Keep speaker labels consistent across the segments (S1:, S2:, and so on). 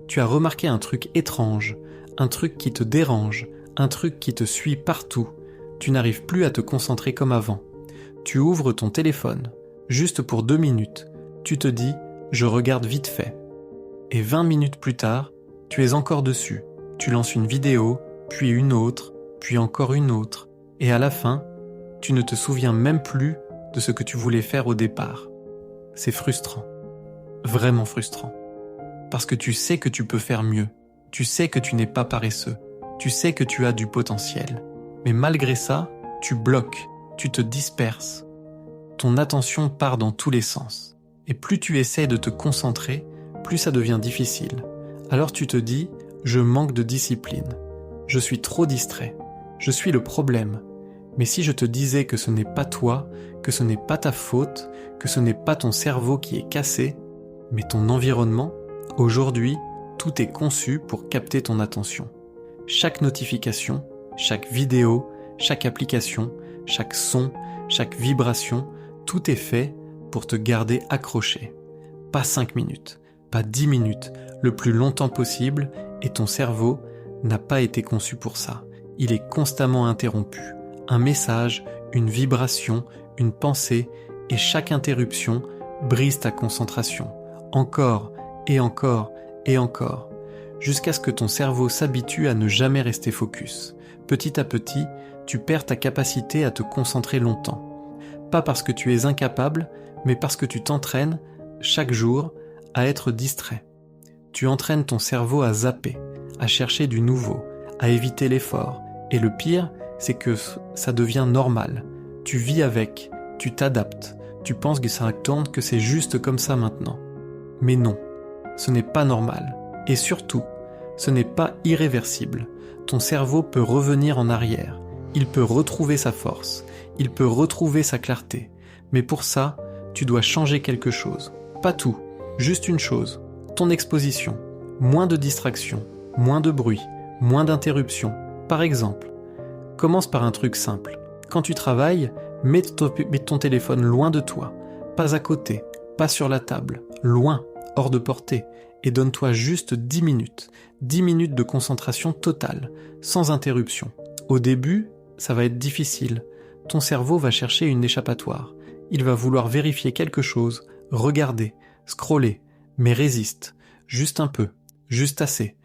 S1: Tu as remarqué un truc étrange, un truc qui te dérange, un truc qui te suit partout. Tu n'arrives plus à te concentrer comme avant. Tu ouvres ton téléphone, juste pour 2 minutes. Tu te dis « je regarde vite fait ». Et 20 minutes plus tard, tu es encore dessus. Tu lances une vidéo, puis une autre, puis encore une autre. Et à la fin, tu ne te souviens même plus de ce que tu voulais faire au départ. C'est frustrant. Vraiment frustrant. Parce que tu sais que tu peux faire mieux. Tu sais que tu n'es pas paresseux. Tu sais que tu as du potentiel. Mais malgré ça, tu bloques, tu te disperses. Ton attention part dans tous les sens. Et plus tu essaies de te concentrer, plus ça devient difficile. Alors tu te dis « je manque de discipline. Je suis trop distrait. Je suis le problème. » Mais si je te disais que ce n'est pas toi, que ce n'est pas ta faute, que ce n'est pas ton cerveau qui est cassé, mais ton environnement, aujourd'hui, tout est conçu pour capter ton attention. Chaque notification, chaque vidéo, chaque application, chaque son, chaque vibration, tout est fait pour te garder accroché. Pas 5 minutes, pas 10 minutes, le plus longtemps possible, et ton cerveau n'a pas été conçu pour ça. Il est constamment interrompu. Un message, une vibration, une pensée, et chaque interruption brise ta concentration. Encore, et encore, et encore, jusqu'à ce que ton cerveau s'habitue à ne jamais rester focus. Petit à petit, tu perds ta capacité à te concentrer longtemps. Pas parce que tu es incapable, mais parce que tu t'entraînes, chaque jour, à être distrait. Tu entraînes ton cerveau à zapper, à chercher du nouveau, à éviter l'effort. Et le pire, c'est que ça devient normal. Tu vis avec, tu t'adaptes, tu penses que ça tourne, que c'est juste comme ça maintenant. Mais non, ce n'est pas normal. Et surtout, ce n'est pas irréversible. Ton cerveau peut revenir en arrière. Il peut retrouver sa force. Il peut retrouver sa clarté. Mais pour ça, tu dois changer quelque chose. Pas tout, juste une chose. Ton exposition. Moins de distractions, moins de bruit, moins d'interruptions. Par exemple, commence par un truc simple. Quand tu travailles, mets ton téléphone loin de toi. Pas à côté, pas sur la table. Loin, hors de portée. Et donne-toi juste 10 minutes. 10 minutes de concentration totale, sans interruption. Au début, ça va être difficile. Ton cerveau va chercher une échappatoire. Il va vouloir vérifier quelque chose, regarder, scroller, mais résiste. Juste un peu, juste assez.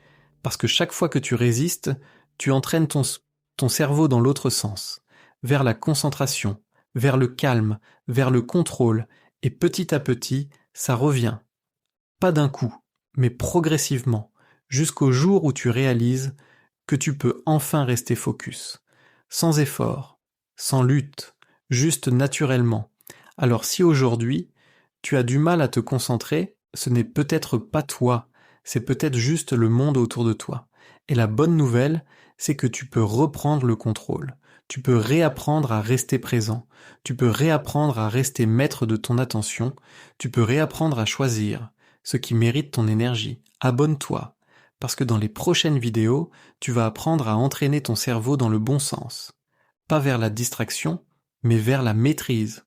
S1: Parce que chaque fois que tu résistes, tu entraînes ton cerveau dans l'autre sens, vers la concentration, vers le calme, vers le contrôle, et petit à petit, ça revient. Pas d'un coup, mais progressivement, jusqu'au jour où tu réalises que tu peux enfin rester focus, sans effort, sans lutte, juste naturellement. Alors si aujourd'hui, tu as du mal à te concentrer, ce n'est peut-être pas toi, c'est peut-être juste le monde autour de toi. Et la bonne nouvelle, c'est que tu peux reprendre le contrôle. Tu peux réapprendre à rester présent. Tu peux réapprendre à rester maître de ton attention. Tu peux réapprendre à choisir ce qui mérite ton énergie. Abonne-toi, parce que dans les prochaines vidéos, tu vas apprendre à entraîner ton cerveau dans le bon sens. Pas vers la distraction, mais vers la maîtrise.